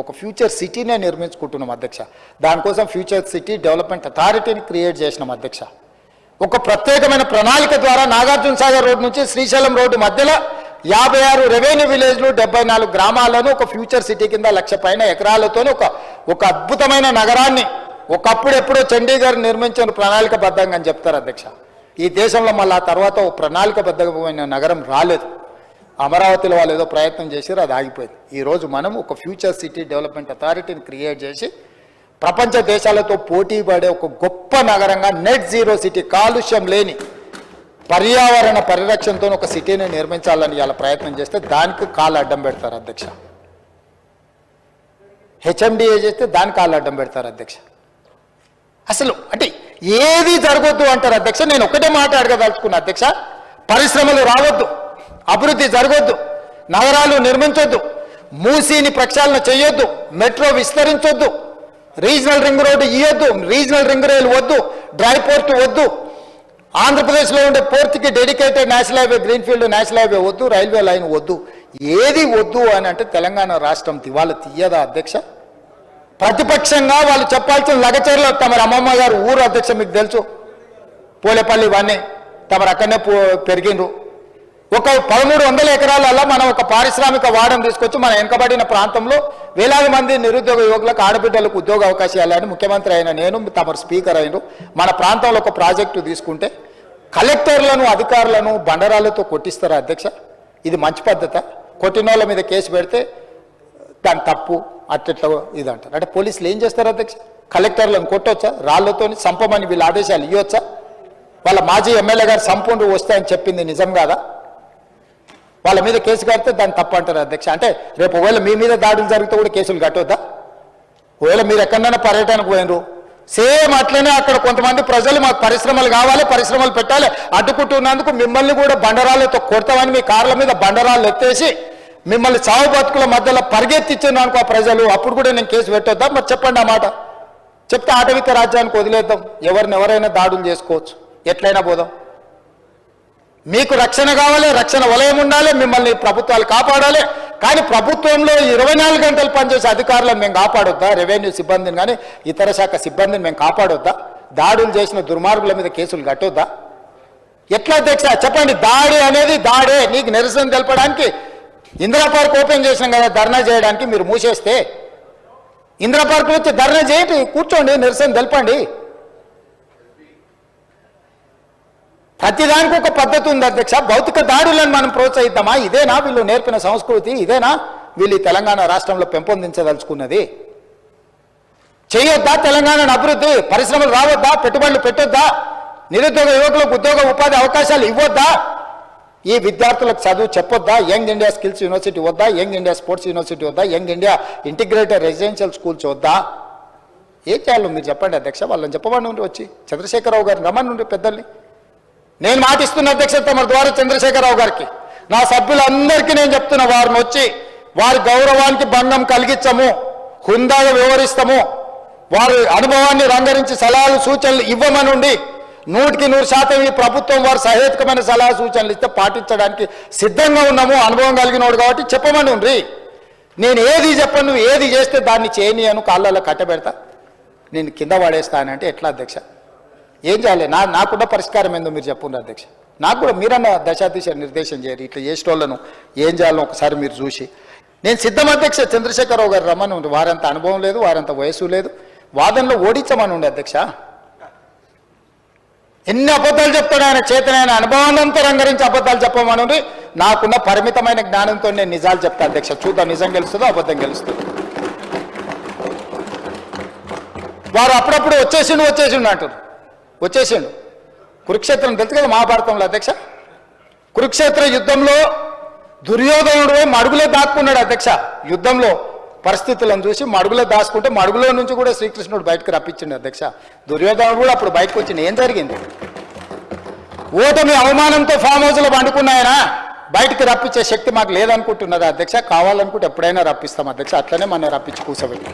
ఒక ఫ్యూచర్ సిటీనే నిర్మించుకుంటున్నాం అధ్యక్ష. దానికోసం ఫ్యూచర్ సిటీ డెవలప్మెంట్ అథారిటీని క్రియేట్ చేసినాం అధ్యక్ష. ఒక ప్రత్యేకమైన ప్రణాళిక ద్వారా నాగార్జున సాగర్ రోడ్ నుంచి శ్రీశైలం రోడ్డు మధ్యలో 56 రెవెన్యూ విలేజ్లు 74 గ్రామాలను ఒక ఫ్యూచర్ సిటీ కింద 1,00,000 పైన ఎకరాలతో ఒక అద్భుతమైన నగరాన్ని ఒకప్పుడు ఎప్పుడో చండీగఢ్ నిర్మించిన ప్రణాళికబద్ధంగా అని చెప్తారు అధ్యక్ష. ఈ దేశంలో మళ్ళీ ఆ తర్వాత ఒక ప్రణాళికబద్ధమైన నగరం రాలేదు. అమరావతిలో వాళ్ళు ఏదో ప్రయత్నం చేశారు, అది ఆగిపోయింది. ఈరోజు మనం ఒక ఫ్యూచర్ సిటీ డెవలప్మెంట్ అథారిటీని క్రియేట్ చేసి ప్రపంచ దేశాలతో పోటీ పడే ఒక గొప్ప నగరంగా నెట్ జీరో సిటీ, కాలుష్యం లేని పర్యావరణ పరిరక్షణతో ఒక సిటీని నిర్మించాలని ఇలా ప్రయత్నం చేస్తే దానికి కాలు అడ్డం పెడతారు అధ్యక్ష. హెచ్ఎండిఏ చేస్తే దానికి కాలు అడ్డం పెడతారు అధ్యక్ష. అసలు అంటే ఏది జరగొద్దు అంటారు అధ్యక్ష. నేను ఒకటే మాట అడగదలుచుకున్నా అధ్యక్ష. పరిశ్రమలు రావద్దు, అభివృద్ధి జరగొద్దు, నగరాలు నిర్మించొద్దు, మూసీని ప్రక్షాళన చేయొద్దు, మెట్రో విస్తరించొద్దు, రీజనల్ రింగ్ రోడ్డు ఇవ్వద్దు, రీజనల్ రింగ్ రైలు వద్దు, డ్రై పోర్ట్ వద్దు, ఆంధ్రప్రదేశ్లో ఉండే పోర్ట్కి dedicated national highway, greenfield national highway వద్దు, రైల్వే లైన్ వద్దు, ఏది వద్దు అని అంటే తెలంగాణ రాష్ట్రం దివాలా తీయదా అధ్యక్ష? ప్రతిపక్షంగా వాళ్ళు చెప్పాల్సిన లగచర్లు తమరి అమ్మమ్మ గారు ఊరు అధ్యక్ష, మీకు తెలుసు, పోలేపల్లి ఇవన్నీ తమరు అక్కడనే పెరిగిండ్రు. ఒక 1300 ఎకరాలలో మనం ఒక పారిశ్రామిక వాడను తీసుకొచ్చి మన వెనుకబడిన ప్రాంతంలో వేలాది మంది నిరుద్యోగ యువకులకు, ఆడబిడ్డలకు ఉద్యోగ అవకాశాలని ముఖ్యమంత్రి అయిన నేను, తమరు స్పీకర్ అయినరు, మన ప్రాంతంలో ఒక ప్రాజెక్టు తీసుకుంటే కలెక్టర్లను, అధికారులను బండరాలతో కొట్టిస్తారా అధ్యక్ష? ఇది మంచి పద్ధత? కొట్టినోళ్ళ మీద కేసు పెడితే దాని తప్పు అట్లా ఇది అంటారు. అంటే పోలీసులు ఏం చేస్తారు అధ్యక్ష? కలెక్టర్లను కొట్టొచ్చా? రాళ్లతో సంపమని వీళ్ళ ఆదేశాలు ఇవ్వచ్చా? వాళ్ళ మాజీ ఎమ్మెల్యే గారు సంపూర్ణ వస్తాయని చెప్పింది నిజం కాదా? వాళ్ళ మీద కేసు కడితే దాన్ని తప్పు అంటారు అధ్యక్ష. అంటే రేపు ఒకవేళ మీ మీద దాడులు జరిగితే కూడా కేసులు కట్టొద్దా? ఒకవేళ మీరు ఎక్కడైనా పర్యటనకు పోయినరు, సేమ్ అట్లనే అక్కడ కొంతమంది ప్రజలు మాకు పరిశ్రమలు కావాలి, పరిశ్రమలు పెట్టాలి అడ్డుకుంటున్నందుకు మిమ్మల్ని కూడా బండరాలతో కొడతామని మీ కార్ల మీద బండరాలు ఎత్తేసి మిమ్మల్ని చావు బతుకుల మధ్యలో పరిగెత్తిచ్చాను అనుకో ఆ ప్రజలు, అప్పుడు కూడా నేను కేసు పెట్టొద్దా? మరి చెప్పండి ఆ మాట. చెప్తే ఆటవిక రాజ్యానికి వదిలేద్దాం, ఎవరైనా దాడులు చేసుకోవచ్చు, ఎట్లయినా పోదాం. మీకు రక్షణ కావాలి, రక్షణ వలయం ఉండాలి, మిమ్మల్ని ప్రభుత్వాలు కాపాడాలి. కానీ ప్రభుత్వంలో 24 గంటలు పనిచేసే అధికారులను మేము కాపాడొద్దా? రెవెన్యూ సిబ్బందిని కానీ ఇతర శాఖ సిబ్బందిని మేము కాపాడొద్దా? దాడులు చేసిన దుర్మార్గుల మీద కేసులు కట్టొద్దా? ఎట్లా అధ్యక్ష చెప్పండి? దాడి అనేది దాడే. నీకు నిరసన తెలపడానికి ఇందిరా పార్క్ ఓపెన్ చేసినాం కదా ధర్నా చేయడానికి, మీరు మూసేస్తే ఇందిరా పార్క్ వచ్చి ధర్నా చేయండి, కూర్చోండి, నిరసన తెలపండి. ప్రతిదానికి ఒక పద్ధతి ఉంది అధ్యక్ష. భౌతిక దాడులను మనం ప్రోత్సహిద్దామా? ఇదేనా వీళ్ళు నేర్పిన సంస్కృతి? ఇదేనా వీళ్ళు తెలంగాణ రాష్ట్రంలో పెంపొందించదలుచుకున్నది? చేయొద్దా తెలంగాణ అభివృద్ధి? పరిశ్రమలు రావద్దా? పెట్టుబడులు పెట్టొద్దా? నిరుద్యోగ యువకులకు ఉద్యోగ ఉపాధి అవకాశాలు ఇవ్వొద్దా? ఈ విద్యార్థులకు చదువు చెప్పొద్దా? యంగ్ ఇండియా స్కిల్స్ యూనివర్సిటీ వద్దా? యంగ్ ఇండియా స్పోర్ట్స్ యూనివర్సిటీ వద్దా? Young India integrated residential schools వద్దా? ఏం చేయాలో మీరు చెప్పండి అధ్యక్ష. వాళ్ళని చెప్పమని ఉండి వచ్చి చంద్రశేఖరరావు గారిని రమ్మని ఉండి పెద్దల్ని. నేను మాటిస్తున్న అధ్యక్ష తమ ద్వారా చంద్రశేఖరరావు గారికి, నా సభ్యులందరికీ నేను చెప్తున్నా, వారిని వచ్చి వారి గౌరవానికి భంగం కలిగించము, హుందాగా వ్యవహరిస్తాము, వారి అనుభవాన్ని రంగరించి సలహాలు సూచనలు ఇవ్వమనుండి 100% ఈ ప్రభుత్వం వారు సహేతుకమైన సలహా సూచనలు ఇస్తే పాటించడానికి సిద్ధంగా ఉన్నాము. అనుభవం కలిగినోడు కాబట్టి చెప్పమని ఉండ్రి. నేను ఏది చెప్పను, నువ్వు ఏది చేస్తే దాన్ని చేయని అను కాళ్ళలో కట్టబెడతా, నేను కింద పడేస్తానంటే ఎట్లా అధ్యక్ష? ఏం చేయాలి? నాకున్న పరిష్కారం ఏందో మీరు చెప్పుండ్రు అధ్యక్ష. నాకు కూడా మీరన్న దశాదిశ నిర్దేశం చేయరు. ఇట్లా చేసేటోళ్ళను ఏం చేయాలో ఒకసారి మీరు చూసి. నేను సిద్ధం అధ్యక్ష. చంద్రశేఖరరావు గారు రమ్మని ఉండి, వారంత అనుభవం లేదు, వారంత వయసు లేదు, వాదనలో ఓడించమని ఉండే అధ్యక్ష. ఎన్ని అబద్ధాలు చెప్తాడు ఆయన, చేతనైన అనుభవాన్నంతా రంగరించి అబద్ధాలు చెప్పమని ఉండి. నాకున్న పరిమితమైన జ్ఞానంతో నేను నిజాలు చెప్తా అధ్యక్ష. చూద్దాం నిజం గెలుస్తుందో అబద్ధం గెలుస్తుందో. వారు అప్పుడప్పుడు వచ్చేసిండు అంటారు. వచ్చేసిండు. కురుక్షేత్రం తెలుసు కదా మహాభారతంలో అధ్యక్ష. కురుక్షేత్ర యుద్ధంలో దుర్యోధనుడు మడుగులో దాక్కున్నాడు అధ్యక్ష. యుద్ధంలో పరిస్థితులను చూసి మడుగులో దాచుకుంటే మడుగులో నుంచి కూడా శ్రీకృష్ణుడు బయటకు రప్పించిండు అధ్యక్ష. దుర్యోధనుడు కూడా అప్పుడు బయటకు వచ్చిన ఏం జరిగింది? ఓటమి అవమానంతో ఫామ్ హౌస్లో పండుకున్నాయన బయటకు రప్పించే శక్తి మాకు లేదనుకుంటున్నదా అధ్యక్ష? కావాలనుకుంటే ఎప్పుడైనా రప్పిస్తాం అధ్యక్ష. అట్లనే మనం రప్పించి కూర్చోబెట్టి